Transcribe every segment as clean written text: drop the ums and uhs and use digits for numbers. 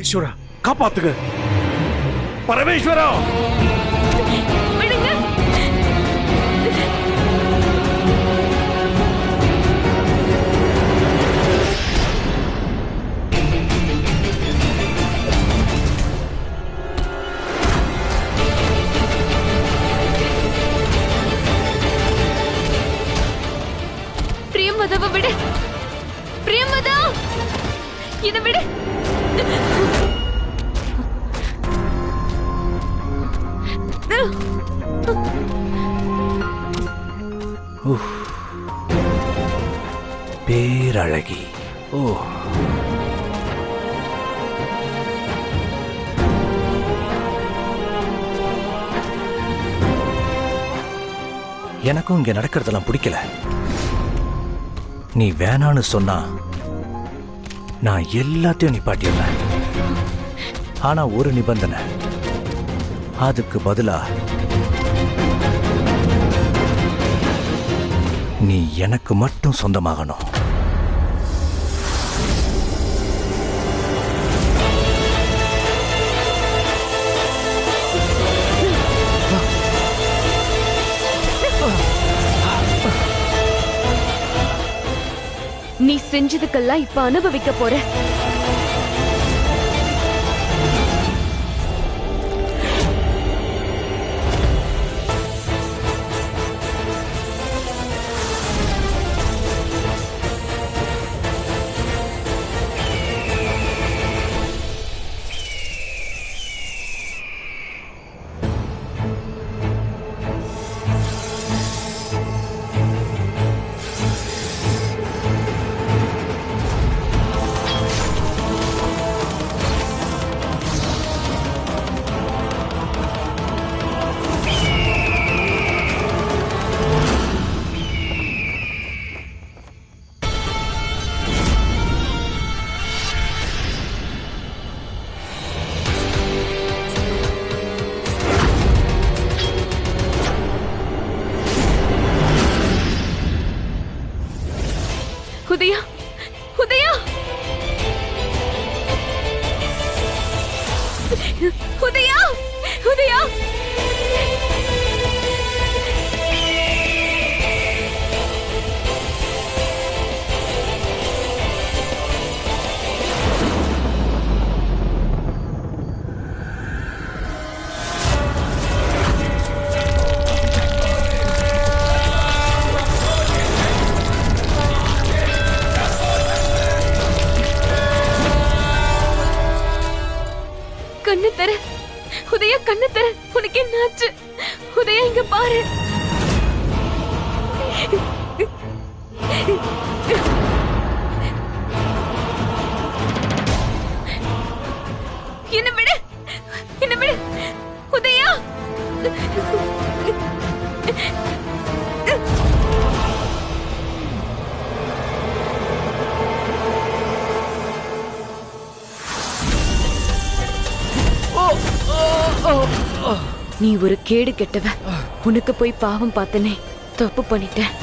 ஈஸ்வரா காப்பாத்துங்க. பரமேஸ்வரா விடுங்க. பிரியமதாவை விடு. பிரியமதா இதை விடு. பேரழகி. ஓ, எனக்கும் இங்க நடக்கிறதெல்லாம் பிடிக்கல. நீ வேணான்னு சொன்னா நான் எல்லாத்தையும் நிப்பாட்டிடுறேன். ஆனா ஒரு நிபந்தனை, அதுக்கு பதிலா நீ எனக்கு மட்டும் சொந்தமாகணும். நீ செஞ்சதுக்கெல்லாம் இப்ப அனுபவிக்க போற. உதயா, உதயா, உதயா, உதயா. கண்ணு தர உதயா, கண்ணு தர. உனக்கு என்ன ஆச்சு உதயா? இங்க பாரு. என்ன விடு, என்ன விடு உதயா. நீ ஒரு கேடு கெட்டவ. உனக்கு போய் பாவம் பார்த்தனே, தப்பு பண்ணிட்டேன்.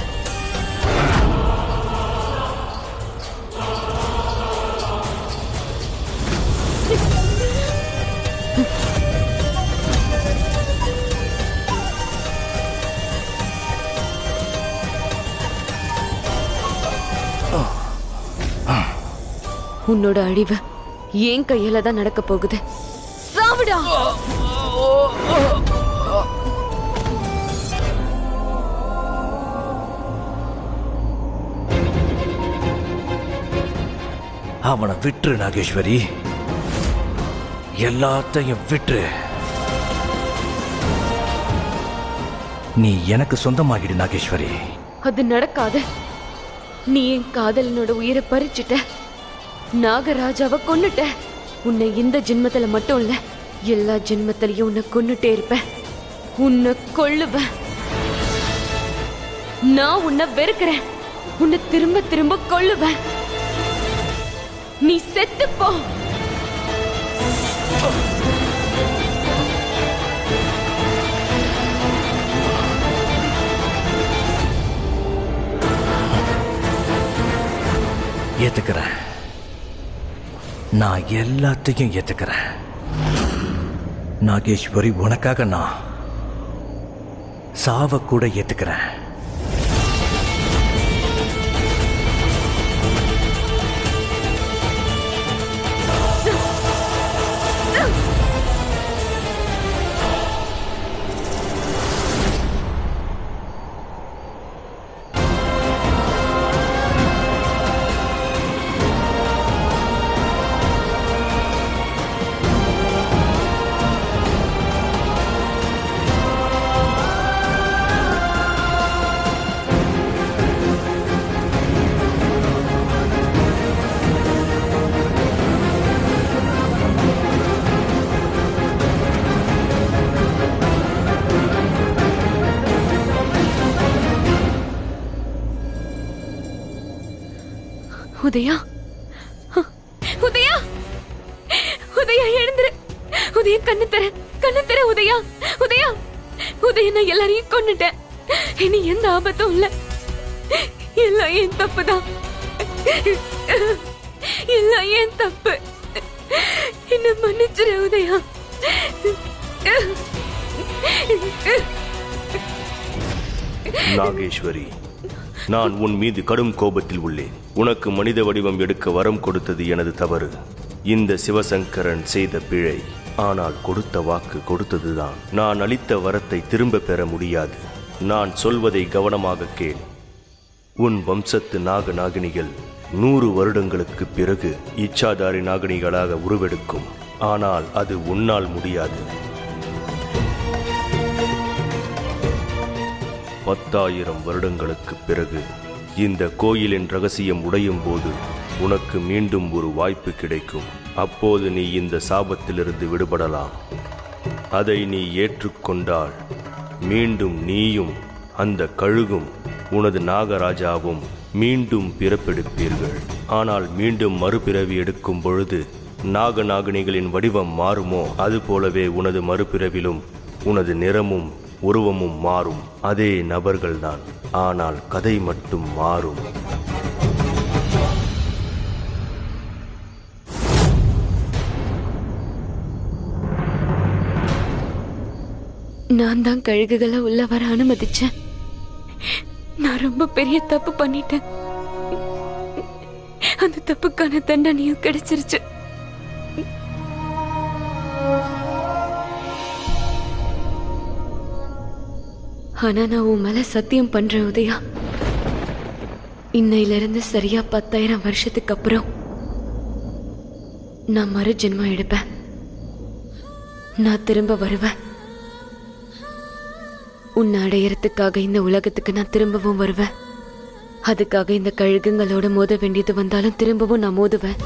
உன்னோட அழிவு ஏன் கையில தான் நடக்க போகுது. சாவுடா. அவனை விட்டுரு நாகேஸ்வரி, எல்லாத்தையும் விட்டுரு. நீ எனக்கு சொந்தமாகிடு நாகேஸ்வரி. அது நடக்காது. நீ என் காதலனோட உயிரை பறிச்சுட்ட. நாகராஜாவை கொன்னுட்ட. உன்னை இந்த ஜென்மத்துல மட்டும் இல்ல, எல்லா ஜென்மத்திலையும் உன்னை கொன்னுட்டே இருப்பேன். உன்னை கொல்லுவேன். நான் உன்னை வெறுக்கிறேன். உன்னை திரும்ப திரும்ப கொல்லுவேன். நீ செத்துப்போ. ஏத்துக்கிறேன். நான் எல்லாத்தையும் ஏத்துக்கிறேன். நாகேஸ்வரி, உனக்காக நான் சாவ கூட ஏத்துக்கிறேன். உதயா, உதயா, உதயா எழுந்துரு. உதயா கண்ணு தர உதயா, உதயா, உதயா, நான் எல்லாரையும் கொன்னுட்டேன். இனி எந்த ஆபத்தும் இல்ல. எல்லாம் என் தப்புதான். எல்லாம் என் தப்பு. என்ன மன்னிச்சிரு உதயா. நாகேஸ்வரி, நான் உன் மீது கடும் கோபத்தில் உள்ளேன். உனக்கு மனித வடிவம் எடுக்க வரம் கொடுத்தது எனது தவறு. இந்த சிவசங்கரன் செய்த பிழை. ஆனால் கொடுத்த வாக்கு கொடுத்ததுதான். நான் அளித்த வரத்தை திரும்ப பெற முடியாது. நான் சொல்வதை கவனமாக கேள். உன் வம்சத்து நாக நாகினிகள் 100 வருடங்களுக்கு பிறகு இச்சாதாரி நாகினிகளாக உருவெடுக்கும். ஆனால் அது உன்னால் முடியாது. 10,000 வருடங்களுக்கு பிறகு இந்த கோயிலின் ரகசியம் உடையும் போது உனக்கு மீண்டும் ஒரு வாய்ப்பு கிடைக்கும். அப்போது நீ இந்த சாபத்திலிருந்து விடுபடலாம். அதை நீ ஏற்றுக்கொண்டால் மீண்டும் நீயும் அந்த கழுகும் உனது நாகராஜாவும் மீண்டும் பிறப்பெடுப்பீர்கள். ஆனால் மீண்டும் மறுபிறவி எடுக்கும் பொழுது நாகநாகினிகளின் வடிவம் மாறுமோ அதுபோலவே உனது மறுபிறவிலும் உனது நிறமும் உருவமும் மாறும். அதே நபர்கள்தான், ஆனால் கதை மட்டும் மாறும். நான் தான் கழுகுகளை உள்ள வர அனுமதிச்சேன். நான் ரொம்ப பெரிய தப்பு பண்ணிட்டேன். அந்த தப்புக்கான தண்டனையும் கிடைச்சிருச்சு. ஆனா நான் உன் மேல சத்தியம் பண்றேன் உதயா. இன்னையிலிருந்து சரியா 10,000 வருஷத்துக்கு அப்புறம் நான் மறு ஜென்மம் எடுப்பேன். நான் திரும்ப வருவேன். உன்னை அடையறதுக்காக இந்த உலகத்துக்கு நான் திரும்பவும் வருவேன். அதுக்காக இந்த கழுகுங்களோட மோத வேண்டியது வந்தாலும் திரும்பவும் நான் மோதுவேன்.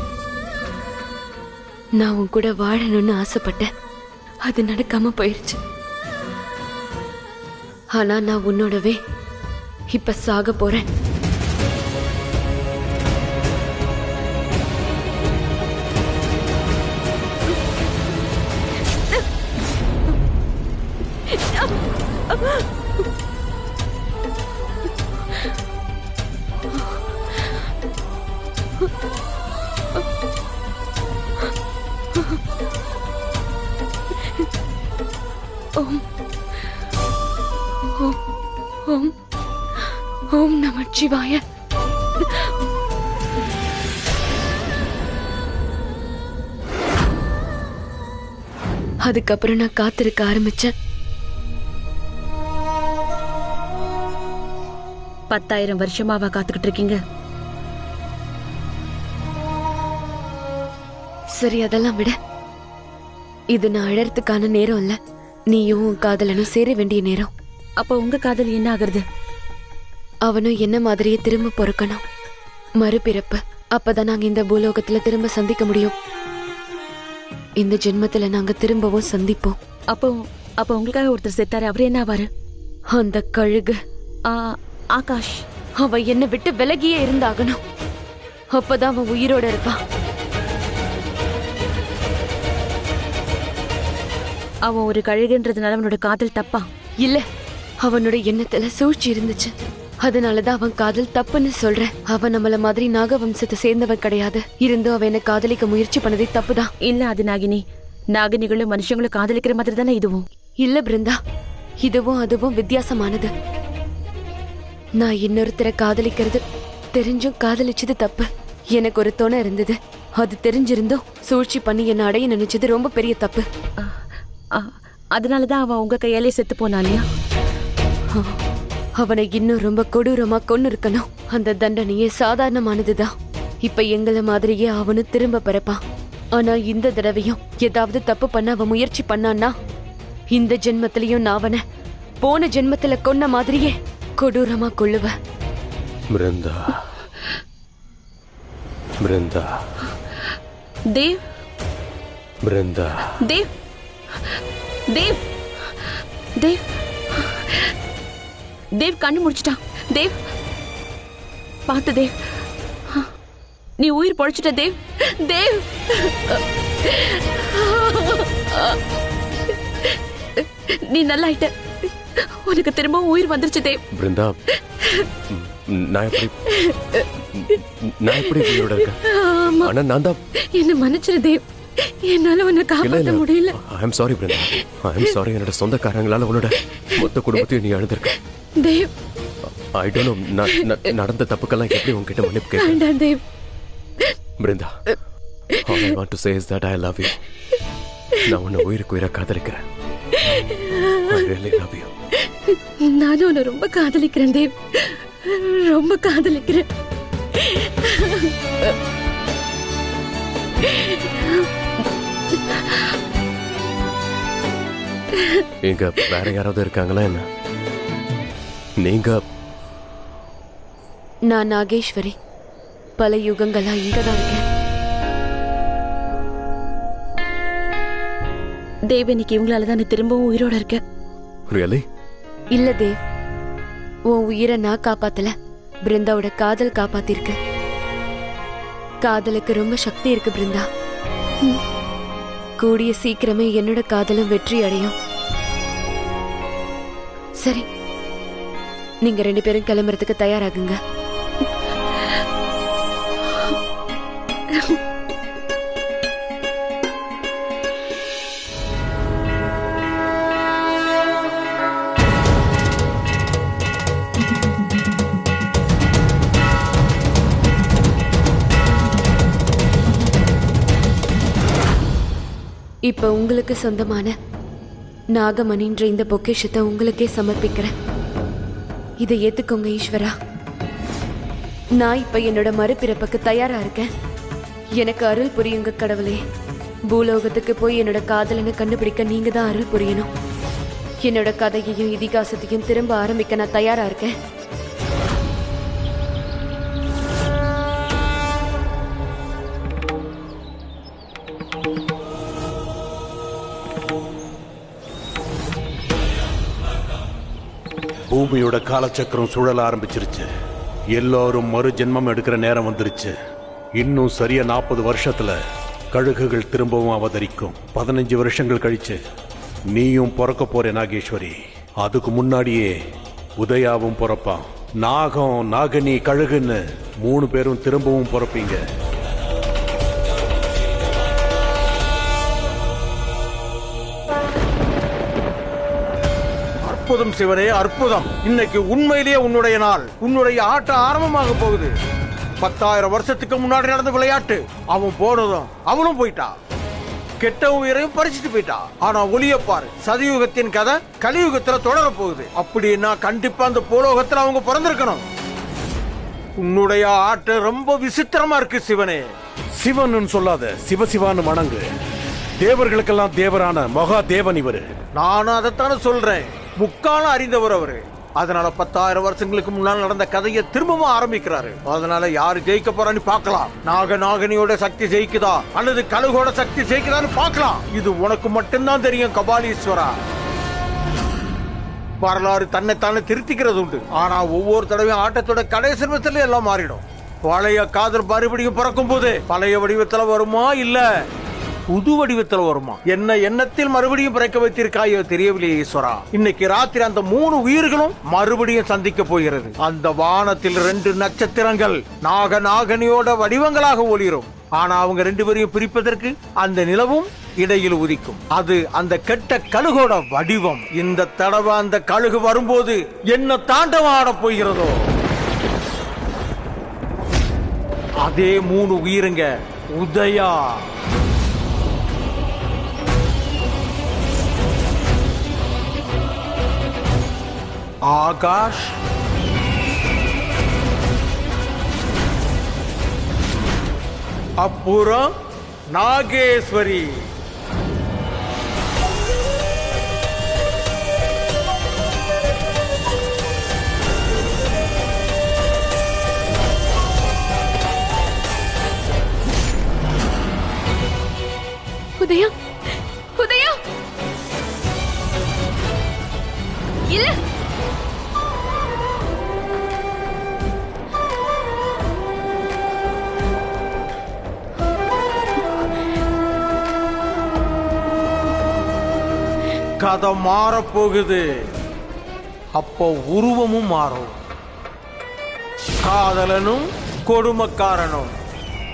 நான் உன் கூட வாழணும்னு ஆசைப்பட்டேன். அது நடக்காம போயிருச்சு. ஆனா நான் உன்னோடவே இப்ப சாக போறேன். ஓம் ஓம் ஓம் நமச்சிவாய. அதுக்கப்புறம் நான் காத்திருக்க ஆரம்பிச்சேன். 10,000 வருஷமாவா காத்துக்கிட்டு இருக்கீங்க? சரி, அதெல்லாம் விட இது நான் அழறதுக்கான நேரம் இல்ல. நீயும் உன் காதலனும் சேர வேண்டிய நேரம். அப்ப உங்க காதல் என்ன ஆகுறது? அவனும் என்ன மாதிரியே திரும்ப பொறுக்கணும். மறுபிறப்பு. அப்பதான் நாங்க இந்த பூலோகத்துல திரும்ப சந்திக்க முடியும். இந்த ஜென்மத்துல நாங்க திரும்பவும் சந்திப்போம். அப்போ அப்ப உங்களுக்காக ஒருத்தர் செத்தாரு. அவர் என்ன ஆவாரு? அந்த கழுகு ஆகாஷ். அவ என்னை விட்டு விலகியே இருந்தாகணும். அப்பதான் அவன் உயிரோட இருப்பான். அவன் ஒரு கழுகுன்றதுனால அவனோட காதல் தப்பா? இல்ல, அவனோட எண்ணத்துல சூழ்ச்சி இருந்துச்சு. அதனாலதான் அவன் காதல் தப்புன்னு சொல்றேன். அவன் நம்மள மாதிரி நாகவம்சத்தை சேர்ந்தவன் கிடையாது. இருந்தும் அவன் என்ன காதலிக்க முயற்சி பண்ணதே தப்புதான். இல்ல அது நாகினி, நாகினிகளும் மனுஷங்களும் காதலிக்கிற மாதிரி தானே இதுவும். இல்ல பிருந்தா, இதுவும் அதுவும் வித்தியாசமானது. நான் இன்னொருத்தரை காதலிக்கிறது தெரிஞ்சும் காதலிச்சது தப்பு. எனக்கு ஒரு துணை இருந்தது, அது தெரிஞ்சிருந்தும் சூழ்ச்சி பண்ணி என்ன அடைய நினைச்சது ரொம்ப பெரிய தப்பு. அதனாலதான் அவன் உங்க கையாலே செத்து போனாலியா? அவனை இன்னும் ரொம்ப கொடூரமா கொன்னு இருக்கணும். அந்த தண்டனையே சாதாரணமானதுதான். இப்ப எங்கள மாதிரியே அவனும் திரும்ப பிறப்பான். ஆனா இந்த தடவையும் ஏதாவது தப்பு பண்ண அவன் முயற்சி பண்ணான்னா இந்த ஜென்மத்திலையும் நான் அவனை போன ஜென்மத்துல கொன்ன மாதிரியே கொடூரமா கொள்ளுவேன். பிருந்தா, பிருந்தா, தேவ், பிருந்தா, தேவ், தேவ், தேவ், தேவ் கண்ணு முடிச்சிட்டான். தேவ் பார்த்து தேவ், நீ உயிர் பொழைச்சிட்ட தேவ். தேவ் நீ நல்லா ஆயிட்ட. உனக்கு திரும்பவும் உயிர் வந்துருச்சு தேவ். பிருந்தா, நான் எப்படி உயிரோட இருக்கேன்? ஆனா நான் தான். என்ன மன்னிச்சிரு தேவ், என்னால உன்னை காப்பாற்ற முடியல. I am sorry Brinda, I am sorry. என்னோட சொந்தக்காரங்களால உன்னோட மொத்த குடும்பத்தையும் நீ அழுதுருக்க. தேவ், ஐ டோன்ட் நோ, நடந்த தப்புக்கெல்லாம் எப்படி உன்கிட்ட மன்னிப்பு கேட்க? வேண்டாம் Dev. Brinda, all I want to say is that I love you. நான் உன்னை உயிருக்கு உயிரை காதலிக்கிறேன். I really love you. நானும் உன்னை ரொம்ப காதலிக்கிறேன் தேவ், ரொம்ப காதலிக்கிறேன். இங்க வேற யாராவது இருக்காங்களா என்ன? நீங்க? நான் நாகேஸ்வரி, பல யுகங்களா இங்கதான் இருக்கேன். தேவ், இன்னைக்கு இவங்களாலதான் நீ திரும்பவும் உயிரோட இருக்க. ரியலி? இல்ல தேவ், உன் உயிரை நான் காப்பாத்தல, பிருந்தாவோட காதல் காப்பாத்திருக்கு. காதலுக்கு ரொம்ப சக்தி இருக்கு பிருந்தா. கூடிய சீக்கிரமே என்னோட காதலும் வெற்றி அடையும். சரி, நீங்க 2 பேரும் கிளம்புறதுக்கு தயாராகுங்க. இப்ப உங்களுக்கு சொந்தமான நாகமணின்ற இந்த பொக்கிஷத்தை உங்களுக்கே சமர்ப்பிக்கிறேன். இதை ஏத்துக்கோங்க ஈஸ்வரா. நான் இப்ப என்னோட மறுபிறப்புக்கு தயாரா இருக்கேன். எனக்கு அருள் புரியுங்க கடவுளே. பூலோகத்துக்கு போய் என்னோட காதலனை கண்டுபிடிக்க நீங்க தான் அருள் புரியணும். என்னோட கதையையும் இதிகாசத்தையும் திரும்ப ஆரம்பிக்க நான் தயாரா இருக்கேன். பூமியோட காலச்சக்கரம் சுழல ஆரம்பிச்சிருச்சு. எல்லாரும் மறு ஜென்மம் எடுக்கிற நேரம் வந்துருச்சு. இன்னும் சரியா 40 வருஷத்துல கழுகுகள் திரும்பவும் அவதரிக்கும். 15 வருஷங்கள் கழிச்சு நீயும் பிறக்க போற நாகேஸ்வரி. அதுக்கு முன்னாடியே உதயாவும் பிறப்பான். நாகம், நாகனி, கழுகுன்னு 3 பேரும் திரும்பவும் பிறப்பீங்க. அற்புதம் சிவனே, அற்புதம். இன்னைக்கு உண்மையிலேயே உன்னுடைய நாள். உன்னுடைய ஆட்டம் ஆரம்பமாக போகுது. 10,000 வருஷத்துக்கு முன்னாடி நடந்த விளையாட்டு. அவன் போனதும் அவனும் போயிட்டா. கெட்ட உயிரையும் பறிச்சுட்டு போயிட்டா. ஆனா ஒளியப்பாரு, சதியுகத்தின் கதை கலியுகத்துல தொடர போகுது. அப்படின்னா கண்டிப்பா அந்த பூலோகத்துல அவங்க பிறந்திருக்கணும். உன்னுடைய ஆட்டம் ரொம்ப விசித்திரமா இருக்கு சிவனே. சிவன் சொல்லாத, சிவசிவான்னு வணங்கு. தேவர்களுக்கெல்லாம் தேவரான மகா தேவன் இவரு. நானும் அதைத்தானே சொல்றேன். முக்காலம் அறிந்தவர் அவரு. அதனால 10,000 வருஷங்களுக்கு முன்னால் நடந்த கதையை திரும்பவும் ஆரம்பிக்கிறாரு. அதனால யாரு ஜெயிக்க போறான்னு பார்க்கலாம். நாகனியோட சக்தி ஜெயிக்குதா அல்லது கழுகோட சக்தி ஜெயிக்குதான்னு பார்க்கலாம். இது உனக்கு மட்டும்தான் தெரியும் கபாலீஸ்வரா. வரலாறு தன்னைத்தானே திருத்திக்கிறது உண்டு. ஆனா ஒவ்வொரு தடவையும் ஆட்டத்தோட கடைசி நிமிஷத்துல எல்லாம் மாறிடும். பழைய காதல் மறுபடியும் பிறக்கும் போது பழைய வடிவத்துல வருமா இல்ல புது வடிவத்தில் வருமா? என்ன எண்ணத்தில் மறுபடியும் பிறக்க வைத்திருக்காயோ தெரியவில்லையே ஈஸ்வரா. இன்னைக்கு ராத்திரி அந்த 3 உயிர்களும் மறுபடியும் சந்திக்க போகிறது. அந்த வானத்தில் 2 நட்சத்திரங்கள் நாகனியோட வடிவங்களாக ஒளிரும். ஆனா அவங்க 2 பேரையும் பிரிப்பதற்கு அந்த நிலவும் இடையில் உதிக்கும். அது அந்த கெட்ட கழுகோட வடிவம். இந்த தடவை அந்த கழுகு வரும்போது என்ன தாண்டவம் ஆட போகிறதோ அதே 3 உயிருங்க. உதயா, ஆகாஷ், அப்புறம் நாகேஸ்வரி. உதயா, உதயா, இல்ல கதை மாறப்போகுது. அப்போ உருவமும் மாறும். காதலனும் கொடுமைக்காரனும்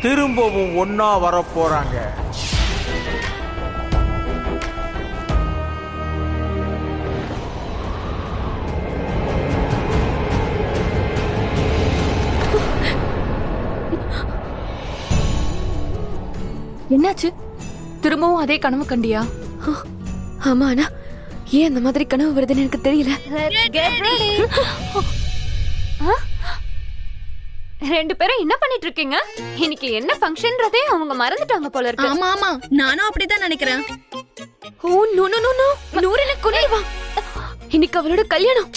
திரும்பவும் ஒன்னா வரப்போறாங்க. என்னாச்சு? திரும்பவும் அதே கனவு கண்டியா? ஆமா, ஆனா ஏன் அந்த மாதிரி கனவு வருதுன்னு எனக்கு தெரியல. ரெண்டு பேரும் என்ன பண்ணிட்டு இருக்கீங்க? இன்னைக்கு என்ன ஃபங்க்ஷன்றதே அவங்க மறந்துட்டாங்க போல இருக்கு. ஆமா ஆமா, நானும் அப்படிதான் நினைக்கிறேன். Oh no no no no, நூறில கொண்டு வா. இன்னைக்கு அவளோட கல்யாணம்.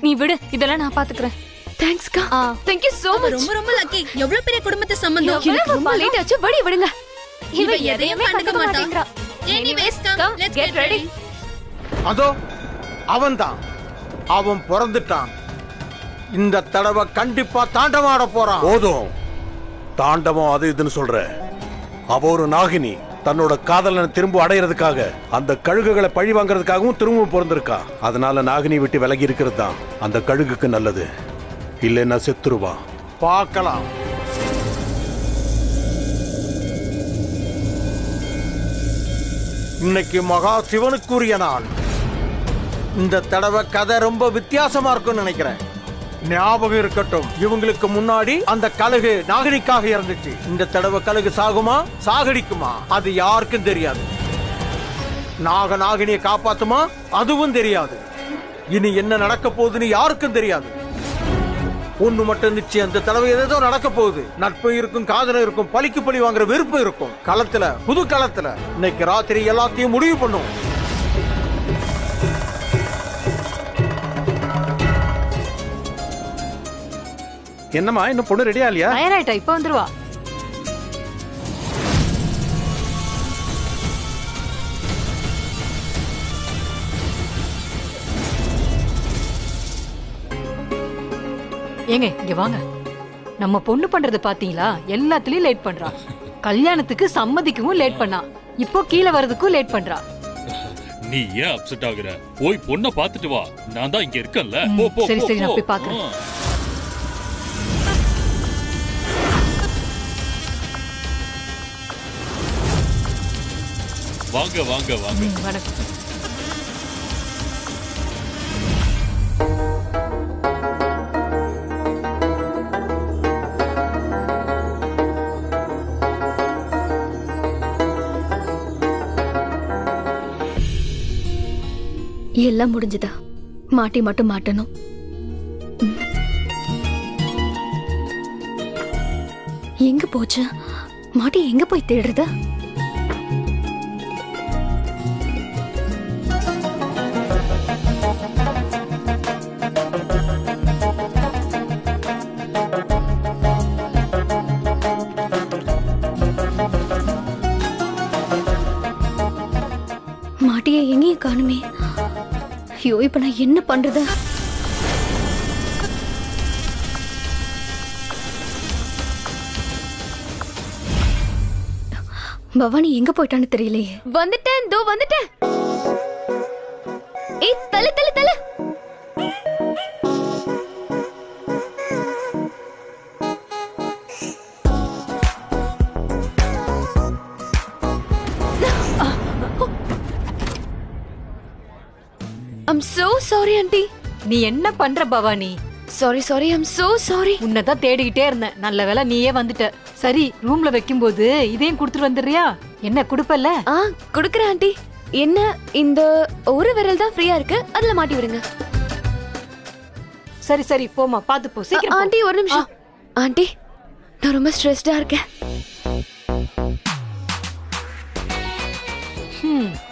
நீ விடு, இதெல்லாம் நான் பாத்துக்கிறேன். தேங்க்ஸ்க்கா. Thank you so much. ரொம்ப ரொம்ப லக்கி. எவ்வளவு பெரிய குடும்பத்தை சம்பந்தம். எனக்கு ரொம்ப லேட் ஆச்சு. வழி விடுங்க. இவ எதையும் கண்டுக்க மாட்டா. Anyways, come, let's get ready. அதோ அவன்தான். அவன் பிறந்துட்டான். இந்த தடவை கண்டிப்பா தாண்டவாட போறான். போதும். தாண்டவம் அது இதுன்னு சொல்ற. அவ ஒரு நாகினி. தன்னோட காதலனை திரும்ப அடையிறதுக்காக அந்த கழுகுகளை பழி வாங்கறதுக்காகவும் திரும்பவும் பிறந்திருக்கா. அதனால நாகினி விட்டு விலகி இருக்கிறது தான் அந்த கழுகுக்கு நல்லது. இல்லைன்னா செத்துருவா. பார்க்கலாம். இன்னைக்கு மகா சிவனுக்குரிய நாள். இந்த தடவை கதை ரொம்ப வித்தியாசமா இருக்கும்னு நினைக்கிறேன். ஞாபகம் இருக்கட்டும், இவங்களுக்கு முன்னாடி அந்த கழுகு நாகரிக்காக இறந்துச்சு. இந்த தடவை கழுகு சாகுமா சாகடிக்குமா அது யாருக்கும் தெரியாது. நாகினியை காப்பாத்துமா அதுவும் தெரியாது. இனி என்ன நடக்க போகுதுன்னு யாருக்கும் தெரியாது. ஒண்ணு மட்டும் நிச்சயம், அந்த தடவை ஏதோ நடக்க போகுது. நட்பு இருக்கும், காதலும் இருக்கும், பழிக்கு பழி வாங்குற வெறுப்பு இருக்கும். களத்துல, புது களத்துல இன்னைக்கு ராத்திரி எல்லாத்தையும் முடிவு பண்ணும். என்னம்மா, இன்னும் பொண்ணு ரெடியா இல்லையா? தயாராயிட்டா, இப்ப வந்துருவா. ஏங்க இங்க வாங்க. நம்ம பொண்ணு பண்றது பாத்தீங்களா? எல்லாத்துலயும் லேட் பண்றா. கல்யாணத்துக்கு சம்மதிக்கவும் லேட் பண்ணா. இப்போ கீழே வர்றதுக்கும் லேட் பண்றா. நீ ஏன் அப்செட் ஆகுற? போய் பொண்ண பாத்துட்டு வா. நான் தான் இங்க இருக்கேன்ல. போ போ. சரி சரி, நான் போய் பாக்குறேன். வாங்க வாங்க வாங்க. வணக்கம். எல்லாம் முடிஞ்சதா? மாட்டி மட்டும் மாட்டணும். எங்க போச்சு மாட்டி? எங்க போய் தேடுறது? மாட்டியை எங்கேயும் காணுமே. ஐயோ, இப்ப நான் என்ன பண்றது? பவானி எங்க போயிட்டான்னு தெரியலையே. வந்துட்டேன், தோ வந்துட்டேன். ஏய் தல தல தல. I'm so sorry aunty. நீ என்ன பண்ற Bhavani? Sorry, I'm so sorry. உன்னதான் தேடிக்கிட்டே இருந்தேன். நல்ல வேளை நீயே வந்துட்ட. சரி, ரூம்ல வைக்கும்போது இதையும் கொடுத்துட்டு வந்துடுறியா? என்ன குடுப்பல்ல? குடுக்குறேன் ஆண்டி. என்ன இந்த ஒரு விரல் தான் ஃப்ரீயா இருக்கு, அதுல மாட்டி விடுங்க. சரி சரி போமா, பாத்து போ சீக்கிரம். ஆண்டி ஒரு நிமிஷம். ஆண்டி நான் ரொம்ப ஸ்ட்ரெஸ்டா இருக்கேன்.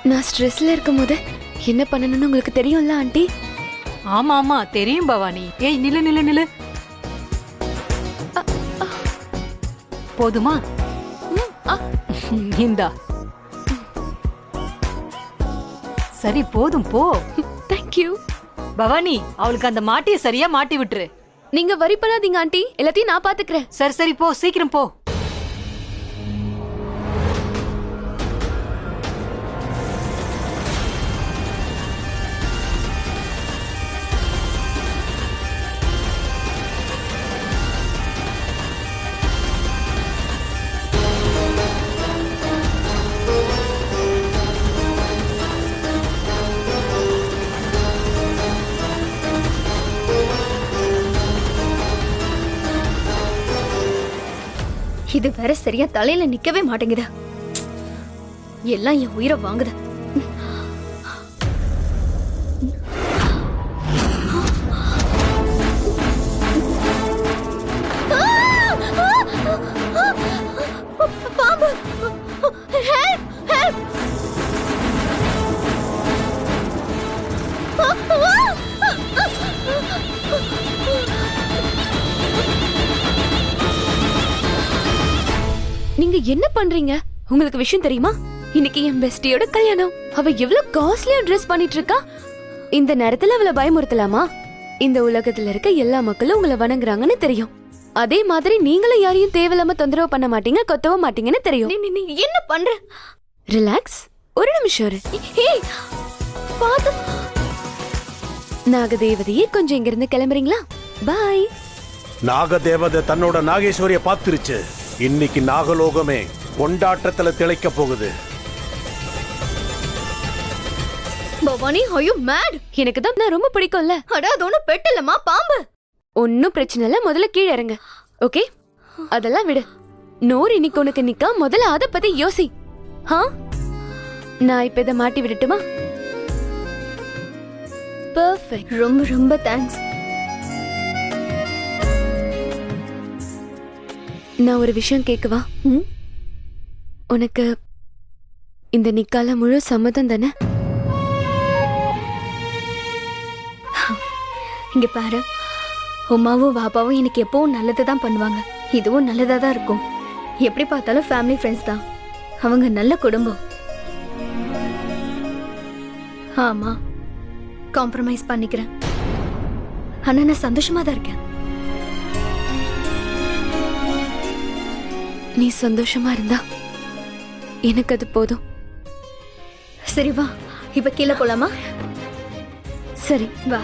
நான் ஸ்ட்ரெஸ்ல இருக்கும்போது என்ன பண்ணணும்னு உங்களுக்கு தெரியும்ல ஆண்டி? ஆமா ஆமா தெரியும் பவானி. ஏய் நில்லு நில்லு நில்லு. போதுமா? இந்தா. சரி போதும் போ. Thank you. பவானி அவளுக்கு அந்த மாட்டிய சரியா மாட்டி விட்டுரு. நீங்க வரி பண்ணாதீங்க ஆண்டி, எல்லாத்தையும் நான் பாத்துக்கிறேன். சரி சரி போ சீக்கிரம் போ. இது வேற சரியா தலையில நிக்கவே மாட்டேங்குது. எல்லாம் என் உயிரை வாங்குது. பாம்பு! Help! Help! நீங்க என்ன பண்றீங்க? உங்களுக்கு விஷயம் தெரியுமா? இன்னைக்கு என் பெஸ்டியோட கல்யாணம். அவ எவ்வளவு காஸ்ட்லியா ட்ரெஸ் பண்ணிட்டு இருக்கா. இந்த நேரத்துல அவளை பயமுறுத்தலாமா? இந்த உலகத்துல இருக்க எல்லா மக்களும் உங்களை வணங்குறாங்கன்னு தெரியும். அதே மாதிரி நீங்களும் யாரையும் தேவையில்லாம தொந்தரவு பண்ண மாட்டீங்க, கொத்தவும் மாட்டீங்கன்னு தெரியும். நீ என்ன பண்ற? ரிலாக்ஸ், ஒரு நிமிஷம் இரு. ஏய் பாத்து. நாகதேவதையே கொஞ்சம் இங்க இருந்து கிளம்புறீங்களா? பாய். நாகதேவதை தன்னோட நாகேஸ்வரிய பார்த்துருச்சு. இன்னைக்கு நாகலோகமே கொண்டாட்டத்துல திளைக்க போகுது. Bhavani, are you mad? எனக்கு தான் நான் ரொம்ப பிடிக்கும்ல. அட அது ஒண்ணும் பெட்டலமா, பாம்பு. ஒன்னும் பிரச்சனை இல்ல, முதல்ல கீழே இறங்க. ஓகே, அதெல்லாம் விடு. நோர் இன்னைக்கு உனக்கு நிக்கா, முதல்ல அத பத்தி யோசி. நான் இப்ப இதை மாட்டி விடட்டுமா? பெர்ஃபெக்ட். ரொம்ப ரொம்ப தேங்க்ஸ். நான் ஒரு விஷயம் கேட்கவா? உனக்கு இந்த நிக்கால முழு சம்மதம் தானே? இங்க பாரு, உமாவும் பாப்பாவும் எனக்கு எப்பவும் நல்லதுதான் பண்ணுவாங்க. இதுவும் நல்லதா தான் இருக்கும். எப்படி பார்த்தாலும் ஃபேமிலி ஃப்ரெண்ட்ஸ் தான். அவங்க நல்ல குடும்பம். ஆமா, காம்ப்ரமைஸ் பண்ணிக்கிறேன். ஆனா நான் சந்தோஷமா தான் இருக்கேன். நீ சந்தோஷமா இருந்தா எனக்கு அது போதும். சரி வா, இப்ப கீழே போலாமா? சரி வா.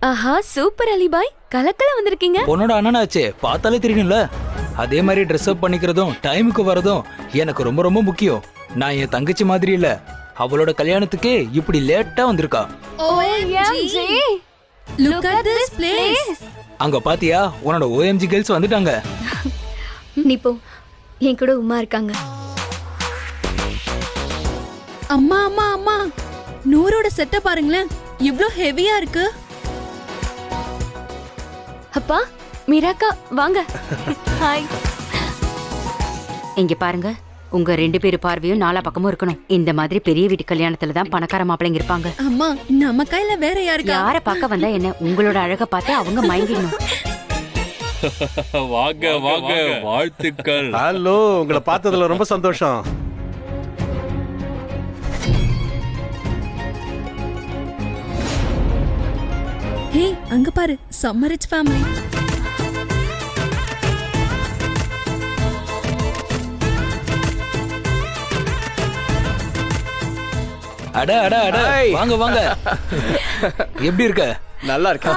ஆஹா, சூப்பர் அலிபாய், கலக்கல வந்திருக்கீங்க. உன்னோட அண்ணனாச்சே, பார்த்தாலே தெரியும்ல. அதே மாதிரி ட்ரெஸ் அப் பண்ணிக்கிறதும் டைமுக்கு வரதும் எனக்கு ரொம்ப ரொம்ப முக்கியம். நான் என் தங்கச்சி மாதிரி இல்ல, அவளோட கல்யாணத்துக்கு இப்படி லேட்டா வந்திருக்கா. OMG, look at this place. அங்க பாத்தியா, உன்னோட OMG கேர்ள்ஸ் வந்துட்டாங்க. நீ போ, என் கூட உமா இருக்காங்க. அம்மா அம்மா அம்மா, நூறோட செட்ட பாருங்களேன், இவ்ளோ ஹெவியா இருக்கு. அப்பா, மீராக்கா வாங்க. ஹாய். இங்க பாருங்க, உங்க 2 பேரு பார்வையும் நாலா பக்கமும் இருக்கணும். இந்த மாதிரி பெரிய வீட்டு கல்யாணத்துல தான் பணக்கார மாப்பிள்ளைங்க இருப்பாங்க. அம்மா நம்ம கையில வேற யாருக்கா? யார பார்க்க வந்தா என்ன, உங்களோட அழக பார்த்து அவங்க மயங்கிடணும். வாங்க வாங்க, வாழ்த்துக்கள். ஹலோ, உங்களை பார்த்ததுல ரொம்ப சந்தோஷம். ஹே, அங்க பாரு, செம்ம ரிச் ஃபேமிலி. அட அட அட, வாங்க வாங்க. எப்படி இருக்க? நல்லா இருக்கா?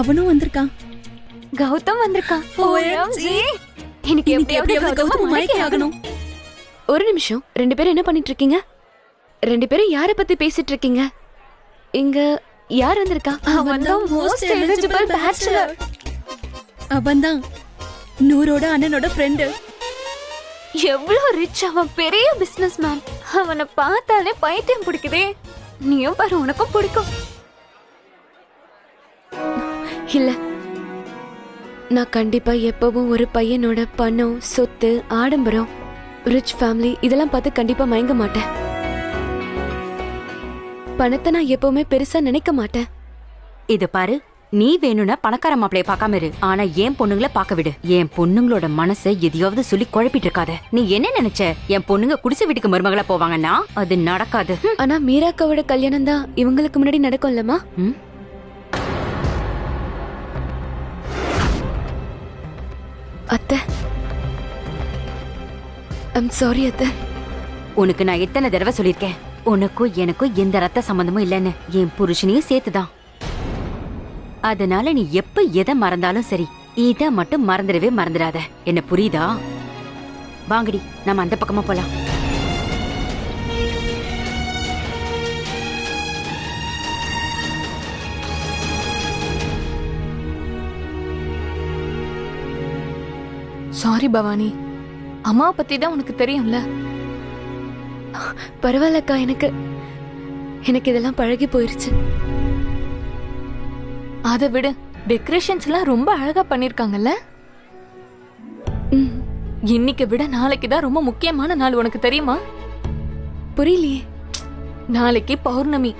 அவனும் வந்திருக்கான். கௌதம் வந்திருக்கான். இன்னைக்கு எப்படியாவது கௌதம் மயக்கி ஆகணும். ஒரு நிமிஷம், 2 பேரும் என்ன பண்ணிட்டு இருக்கீங்க? 2 பேரும் யார பத்தி பேசிட்டு இருக்கீங்க? இங்க யார் வந்திருக்கா? அவன்தான் மோஸ்ட் எலிஜிபிள் பேச்சுலர். அவன்தான் நூரோட அண்ணனோட ஃப்ரெண்டு. எவ்வளவு ரிச், அவன் பெரிய பிசினஸ் மேன். அவனை பார்த்தாலே பைத்தியம் பிடிக்குதே. நீயும் பாரு, உனக்கும் பிடிக்கும். இல்ல, நான் கண்டிப்பா எப்பவும் ஒரு பையனோட பணம், சொத்து, ஆடம்பரம், ரிச் ஃபேமிலி இதெல்லாம் பார்த்து கண்டிப்பா மயங்க மாட்டேன். பணத்தை நான் எப்பவுமே பெருசா நினைக்க மாட்டேன். இது பாரு, நீ வேணும்னா பணக்கார மாப்பிளைய பார்க்காம இரு, ஆனா என் பொண்ணுங்களை பார்க்க விடு. என் பொண்ணுங்களோட மனசை எதையாவது சொல்லி குழப்பிட்டு இருக்காத. நீ என்ன நினைச்ச, என் பொண்ணுங்க குடிசை வீட்டுக்கு மருமகளா போவாங்கன்னா அது நடக்காது. ஆனா மீராக்காவோட கல்யாணம் தான் இவங்களுக்கு முன்னாடி நடக்கும்லமா? அத்தை, ஐம் சாரி அத்தை. உனக்கு நான் எத்தனை தடவை சொல்லிருக்கேன், உனக்கும் எனக்கும் எந்த ரத்த சம்பந்தமும் இல்லைன்னு. என் புருஷனையும் சேர்த்துதான். அதனால நீ எப்ப எதை மறந்தாலும் சரி, இத மட்டும் மறந்துடவே மறந்துடாத. என்ன புரியுதா? வாங்கடி, நம்ம அந்த பக்கமா போலாம். சாரி பவானி, அம்மாவை பத்தி தான் உனக்கு தெரியும்ல. பரவாயில்லக்கா, எனக்கு இதெல்லாம் பழகி போயிருச்சு. அதை விடு, டெக்கரேஷன்ஸ் எல்லாம் ரொம்ப அழகா பண்ணிருக்காங்கல்ல. இன்னைக்கு விட நாளைக்கு தான் ரொம்ப முக்கியமான நாள், உனக்கு தெரியுமா? புரியலையே. நாளைக்கு பௌர்ணமி.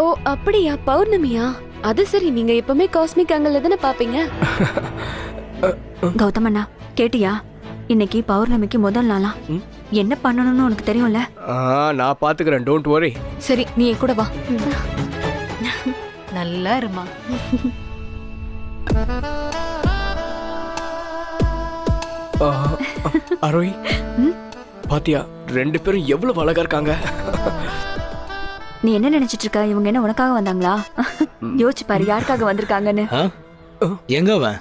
ஓ அப்படியா, பௌர்ணமியா? அது சரி, நீங்க எப்பவுமே காஸ்மிக் ஆங்கிள் தானே பாப்பீங்க. கௌதமண்ணா, கேட்டியா? இன்னைக்கு பௌர்ணமிக்கு முதல் நாளா? என்ன பண்ணணும்னு உனக்கு தெரியும்ல? நான் பாத்துக்கிறேன், டோன்ட் வரி. சரி, நீ என் கூட வா. நல்லா இருமா. அரோய், பாத்தியா 2 பேரும் எவ்வளவு அழகா இருக்காங்க. நீ என்ன நினைச்சிட்டு இருக்க? இவங்க என்ன உனக்காக வந்தாங்களா? யோசிச்சு பாரு, யாருக்காக வந்திருக்காங்கன்னு. எங்க அவன்?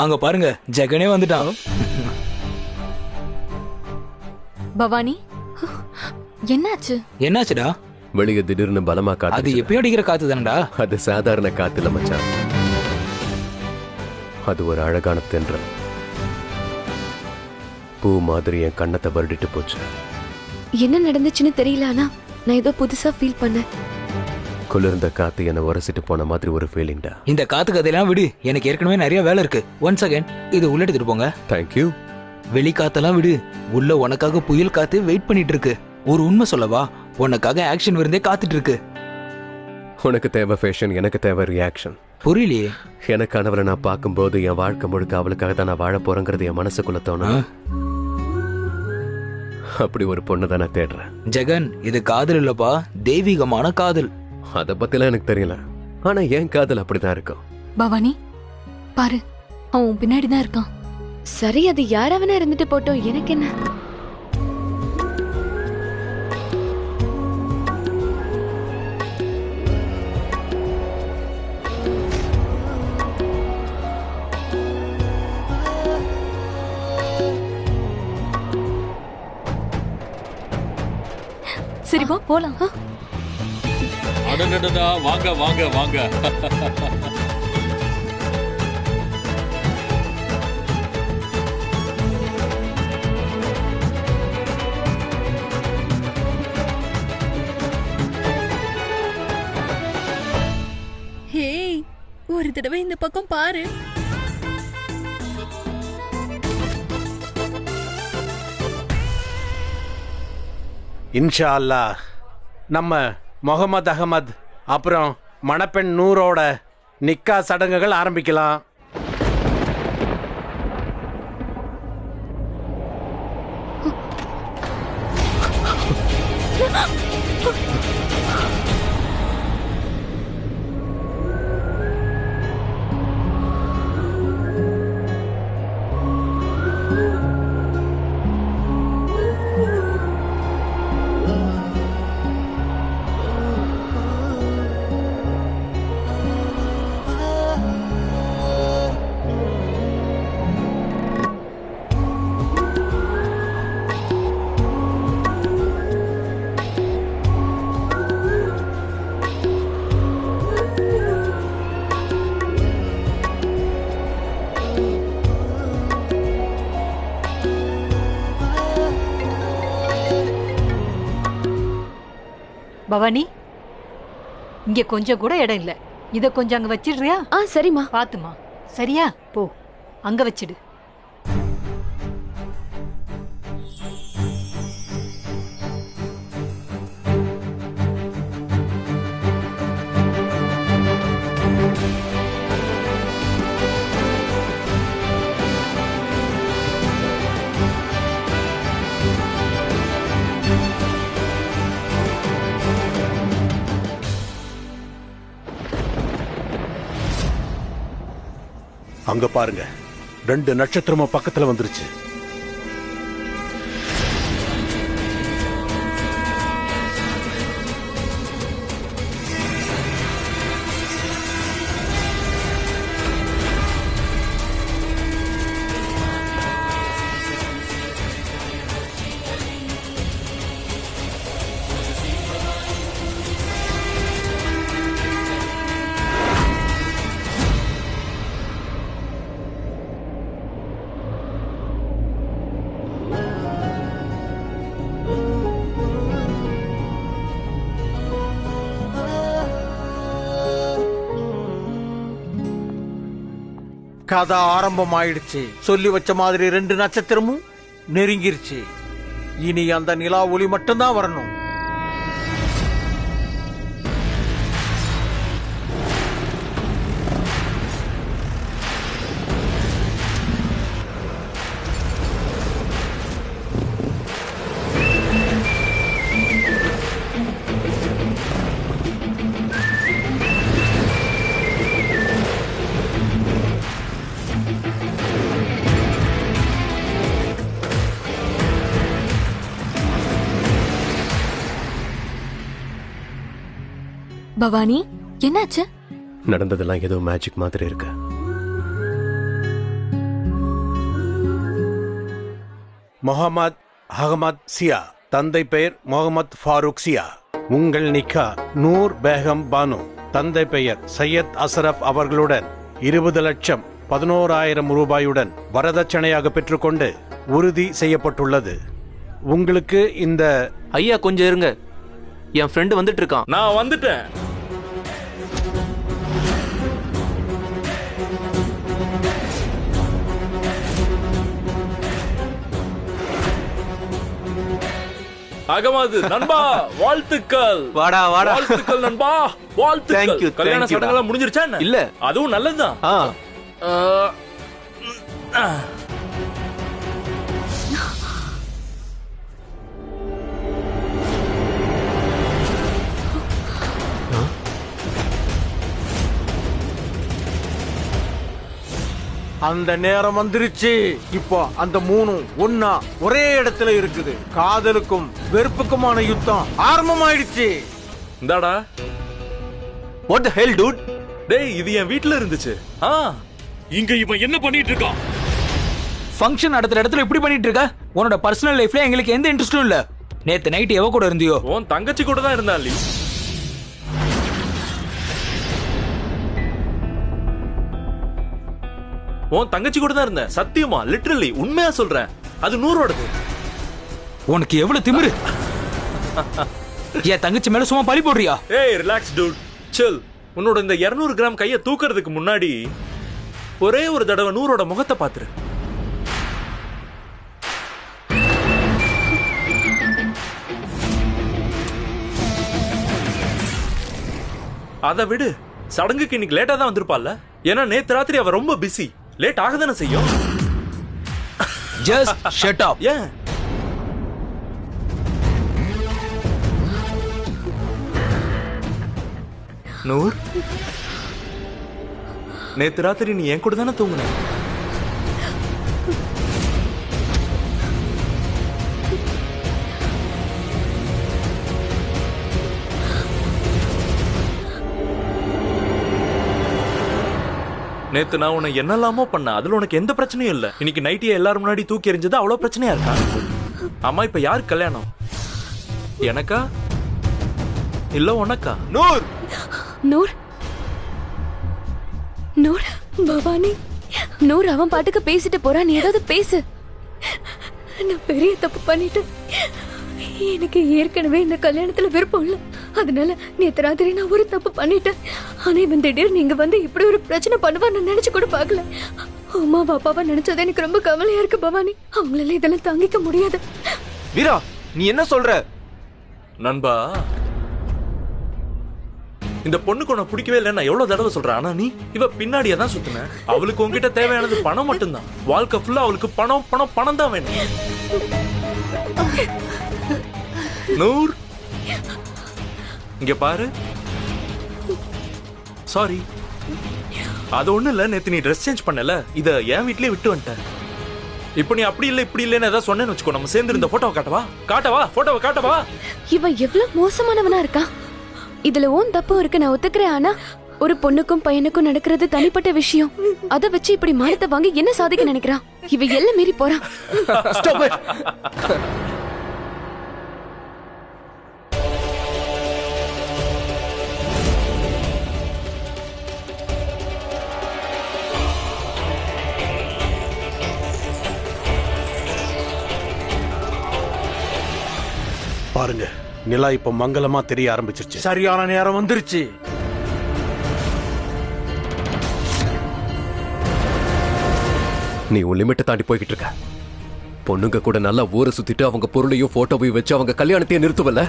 அங்க பாருங்க, ஜெகனே வந்துட்டான். பவானி, என்னாச்சு? என்னாச்சுடா? வெளியே திடீர்னு பலமா காத்து. அது எப்பயும் அடிக்கிற காத்து தானடா. அது சாதாரண காத்து இல்ல மச்சான், அது ஒரு அழகான தென்றல். பூ மாதிரி என் கண்ணத்தை வருடிட்டு போச்சு. என்ன நடந்துச்சுன்னு தெரியல, ஆனா நான் ஏதோ புதுசா ஃபீல் பண்ணேன். குளிர்ந்த காத்து என்ன உரசிட்டு போன மாதிரி ஒரு ஃபீலிங்டா. இந்த காத்து கதையெல்லாம் விடு, எனக்கு ஏற்கனவே நிறைய வேலை இருக்கு. ஒன் செகண்ட், இது உள்ள எடுத்துட்டு போங்க. தேங்க்யூ. வெளி காத்தெல்லாம் விடு, உள்ள உனக்காக புயல் காத்து வெயிட் பண்ணிட்டு இருக்கு. ஒரு உண்மை சொல்லவா, உனக்காக ஆக்ஷன் விருந்தே காத்துட்டு இருக்கு. உனக்கு தேவை ஃபேஷன், எனக்கு தேவை ரியாக்ஷன். புரியலையே. எனக்கு அவளை நான் பார்க்கும்போது என் வாழ்க்கை முழுக்க அவளுக்காக தான் நான் வாழ போறேங்கிறது என் மனசுக்குள்ள தோணும். அப்படி ஒரு பொண்ணு தான் நான் தேடுறேன். ஜெகன், இது காதல் இல்லப்பா, தெய்வீகமான காதல். அத பத்திலாம் எனக்கு தெரியல. ஆனா என் காதல் அப்படிதான் இருக்கும். பவானி பாரு, அவன் உன் பின்னாடி தான் இருக்கான். சரி, அது யாராவனா இருந்துட்டு போட்டோம், எனக்கு என்ன? சரி வா போலாம். அடடடடா, வாங்க வாங்க வாங்க. ஹே, ஒரு தடவை இந்த பக்கம் பாரு. இன்ஷா அல்லாஹ் நம்ம முகமது அகமது அப்புறம் மணப்பெண் நூரோட நிக்கா சடங்குகள் ஆரம்பிக்கலாம். பவானி, இங்க கொஞ்சம் கூட இடம் இல்ல. இத கொஞ்சம் அங்க வச்சிடுறியா? சரிம்மா. பாத்துமா, சரியா? போ, அங்க வச்சிடு. அங்க பாருங்க, 2 நட்சத்திரமும் பக்கத்துல வந்துருச்சு. கதை ஆரம்பம் ஆயிடுச்சு. சொல்லி வச்ச மாதிரி 2 நட்சத்திரமும் நெருங்கிருச்சு. இனி அந்த நிலா ஒளி மட்டும்தான் வரணும். பவானி, என்னாச்சு? நடந்ததெல்லாம் ஏதோ மேஜிக் மாதிரி இருக்கு. முகமது அகமது சியா, தந்தை பெயர் முகமது ஃபாரூக் சியா. உங்கள் நிக்கா நூர் பேகம் பானு, தந்தை பெயர் சையத் அசரப் அவர்களுடன் 20 லட்சம் 11,000 ரூபாயுடன் வரதட்சணையாக பெற்றுக்கொண்டு உறுதி செய்யப்பட்டுள்ளது. உங்களுக்கு இந்த... ஐயா கொஞ்சம் இருங்க, என் ஃப்ரெண்டு வந்துட்டு இருக்கான். நான் வந்துட்டேன். அகமது நண்பா, வாழ்த்துக்கள். வாடா வாடா. வாழ்த்துக்கள் நண்பா, வாழ்த்துக்கள். கல்யாண சடங்கெல்லாம் முடிஞ்சிருச்சா என்ன? இல்ல. அதுவும் நல்லதுதான். அந்த நேரம் வந்துருச்சு. இப்போ அந்த மூணும் ஒன்னா ஒரே இடத்துல இருக்குது. காதலுக்கும் வெறுப்புக்குமான யுத்தம் ஆரம்பமாயிடுச்சு. இந்தாடா. What the hell dude? டேய் இது என் வீட்ல இருந்துச்சு. இங்க இவன் என்ன பண்ணிட்டு இருக்கான்? ஃபங்க்ஷன் நடத்துற இடத்துல இப்படி பண்ணிட்டு இருக்க? உன்னோட பர்சனல் லைஃப்ல எங்களுக்கு எந்த இன்ட்ரெஸ்டும் இல்ல. நேத்து நைட் எவ கூட இருந்தியோ? உன் தங்கச்சி கூட தான் இருந்தா லீ. உன் தங்கச்சி கூட தான் இருந்தேன். சத்தியமா லிட்டரலி உண்மையா சொல்றேன். அது 100ஓடது. உனக்கு எவ்வளவு திமிரு? என் தங்கச்சி மேல சும்மா பழி போடுறியா? ஏய் ரிலாக்ஸ் டூட், சில். உன்னோட இந்த 200 கிராம் கையை தூக்குறதுக்கு முன்னாடி ஒரே ஒரு தடவை 100ஓட முகத்தை பாத்துரு. அதை விடு. சடங்குக்கு இன்னைக்கு லேட்டா தான் வந்திருப்பாள்ல. ஏன்னா நேத்து ராத்திரி அவ ரொம்ப பிஸி. லேட் ஆக தானே செய்யும். Just shut up. ஏன்? நூர், நேத்து ராத்திரி நீ என் கூட தானே தூங்குன? நேத்து நான் உன்னை என்னெல்லாமோ பண்ண, அதுல உனக்கு எந்த பிரச்சனையும் இல்ல. இன்னைக்கு நைட்டியை எல்லாரும் முன்னாடி தூக்கி எறிஞ்சது அவ்வளவு பிரச்சனையா இருக்கா? அம்மா இப்ப யாரு கல்யாணம்? எனக்கா இல்ல உனக்கா? நூர் நூர் நூர் பவானி, நூர் அவன் பாட்டுக்கு பேசிட்டு போறான். நீ ஏதாவது பேசு. நான் பெரிய தப்பு பண்ணிட்டேன். எனக்கு ஏற்கனவே இந்த கல்யாணத்துல விருப்பம் இல்ல. அதனால நேத்து ராத்திரி நான் ஒரு தப்பு பண்ணிட்டேன். ஆனா இவன் திடீர்னு நீங்க வந்து இப்படி ஒரு பிரச்சனை பண்ணுவான்னு நினைச்சு கூட பாக்கல. அம்மாவா அப்பாவா நினைச்சது எனக்கு ரொம்ப கவலையா இருக்கு பவானி. அவங்களால இதெல்லாம் தாங்கிக்க முடியாது. வீரா, நீ என்ன சொல்ற? நண்பா, இந்த பொண்ணுக்கு உனக்கு பிடிக்கவே இல்லை நான் எவ்வளவு தடவை சொல்றேன். ஆனா நீ இவ பின்னாடியே தான் சுத்தின. அவளுக்கு உன்கிட்ட தேவையானது பணம் மட்டும்தான். வாழ்க்கை ஃபுல்லா அவளுக்கு பணம் பணம் பணம் தான் வேணும். நூர், இங்க பாரு. சாரி, அது ஒண்ணு இல்ல. நேத்து நீ ட்ரெஸ் சேஞ்ச் பண்ணல, இத என் வீட்லயே விட்டு வந்துட்ட. இப்ப நீ அப்படி இல்ல இப்படி இல்லன்னு ஏதாவது சொன்னேன்னு வச்சுக்கோ, நம்ம சேர்ந்து இந்த போட்டோவை காட்டவா போட்டோவை காட்டவா? இவன் எவ்வளவு மோசமானவனா இருக்கான். இதுல ஓன் தப்பு இருக்கு, நான் ஒத்துக்கிறேன். ஆனா ஒரு பொண்ணுக்கும் பையனுக்கும் நடக்கிறது தனிப்பட்ட விஷயம். அத வச்சு இப்படி மானத்தை வாங்கி என்ன சாதிக்க நினைக்கிறான்? இவ எல்லாம் மீறி போறான். பாருங்க, நிலா இப்ப மங்களமா தெரிய ஆரம்பிச்சிருச்சு. சரியான நேரம் வந்துருச்சு. நீ உன் லிமிட்டை தாண்டி போய்கிட்டு இருக்க. பொண்ணுங்க கூட நல்லா ஊரை சுத்திட்டு அவங்க பொருளையும் போட்டோவையும் வச்சு அவங்க கல்யாணத்தையே நிறுத்துவல்ல.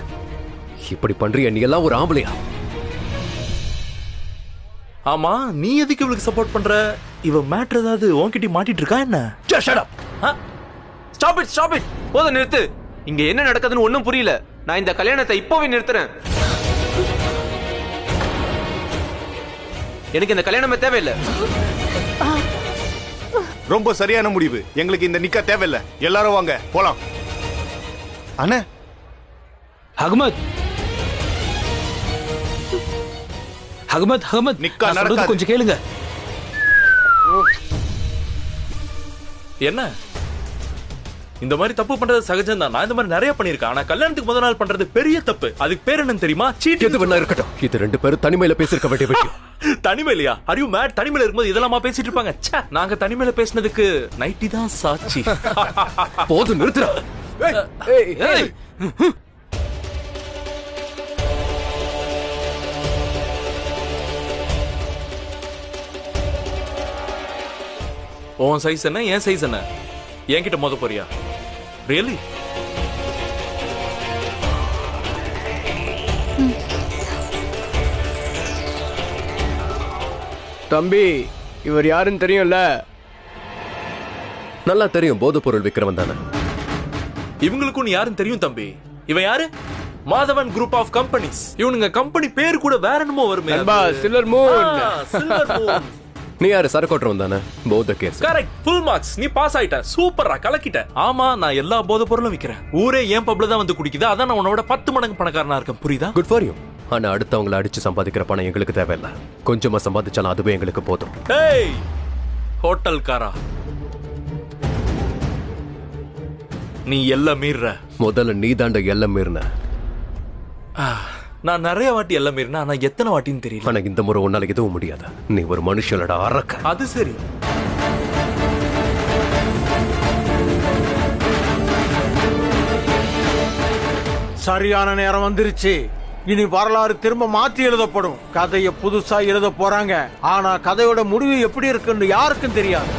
இப்படி பண்றிய நீ எல்லாம் ஒரு ஆம்பளையா? ஆமா, நீ எதுக்கு இவளுக்கு சப்போர்ட் பண்ற? இவ மேட்டர் ஏதாவது உன்கிட்ட மாட்டிட்டு இருக்கா என்ன? Stop it. போத நிறுத்து. இங்க என்ன நடக்குதுன்னு ஒண்ணும் புரியல. நான் இந்த கல்யாணத்தை இப்போவே நிறுத்துறேன். எனக்கு இந்த கல்யாணமே தேவையில்லை. ரொம்ப சரியான முடிவு. எங்களுக்கு இந்த நிக்கா தேவையில்லை. எல்லாரும் வாங்க போலாம். அண்ணே, அகமத் அகமத் அகமத், நிக்கா நான் சொல்றது கொஞ்சம் கேளுங்க. என்ன இந்த மாதிரி தப்பு பண்றது சகஜம் தான். நான் இந்த மாதிரி நிறைய பண்ணிருக்கேன். ஆனா கல்யாணத்துக்கு முதல் நாள் பண்றது பெரிய தப்பு. அதுக்கு பேர் என்னன்னு தெரியுமா? சீட். எது வேணா இருக்கட்டும், இது ரெண்டு பேரும் தனிமையில பேசிருக்க வேண்டிய விஷயம். தனிமையிலையா? Are you mad? தனிமையில இருக்கும்போது இதெல்லாமா பேசிட்டு இருப்பாங்க? ச்சே, நாங்க தனிமையில பேசினதுக்கு நைட்டி தான் சாட்சி. போதும், நிறுத்துறா. உன் சைஸ் என்ன, என் சைஸ் என்ன? என்கிட்ட மோத போறியா? ரியலி? தம்பி, இவர் யாருன்னு தெரியும்ல? நல்லா தெரியும், போதை பொருள் விக்கிறவன் தானே. இவங்களுக்கும் யாருன்னு தெரியும் தம்பி. இவன் யாரு? Madhavan group of companies. இவனுங்க கம்பெனி பேர் கூட வேற என்னமோ வருமே. Silver moon. Silver moon. நீ யாரு சரக்கோட்டுறவன் தானே? போத கேஸ். Correct, full marks. நீ பாஸ் ஆயிட்ட. சூப்பரா கலக்கிட்ட. ஆமா, நான் எல்லா போதை பொருளும் விக்கிறேன். ஊரே ஏன் பப்ல தான் வந்து குடிக்குது. அதான் நான் உன்னோட 10 மடங்கு பணக்காரனா இருக்கேன். புரியுதா? Good for you. ஆனா அடுத்தவங்களை அடிச்சு சம்பாதிக்கிற பணம் எங்களுக்கு தேவையில்லை. கொஞ்சமா சம்பாதிச்சாலும் அதுவே எங்களுக்கு போதும். ஏய் ஹோட்டல்காரா, நீ எல்லாம் மீற. முதல்ல நீ தாண்ட எல்லாம் மீறின. நான் நிறைய வாட்டி எல்லாம் மீறினா, ஆனா எத்தனை வாட்டின்னு தெரியல. ஆனா இந்த முறை உன்னால எதுவும் முடியாது. நீ ஒரு மனுஷனோட அரக்க. அது சரி. சரியான நேரம் வந்துருச்சு. இனி வரலாறு திரும்ப மாத்தி எழுதப்படும். கதையை புதுசா எழுத போறாங்க. ஆனா கதையோட முடிவு எப்படி இருக்குன்னு யாருக்கும் தெரியாது.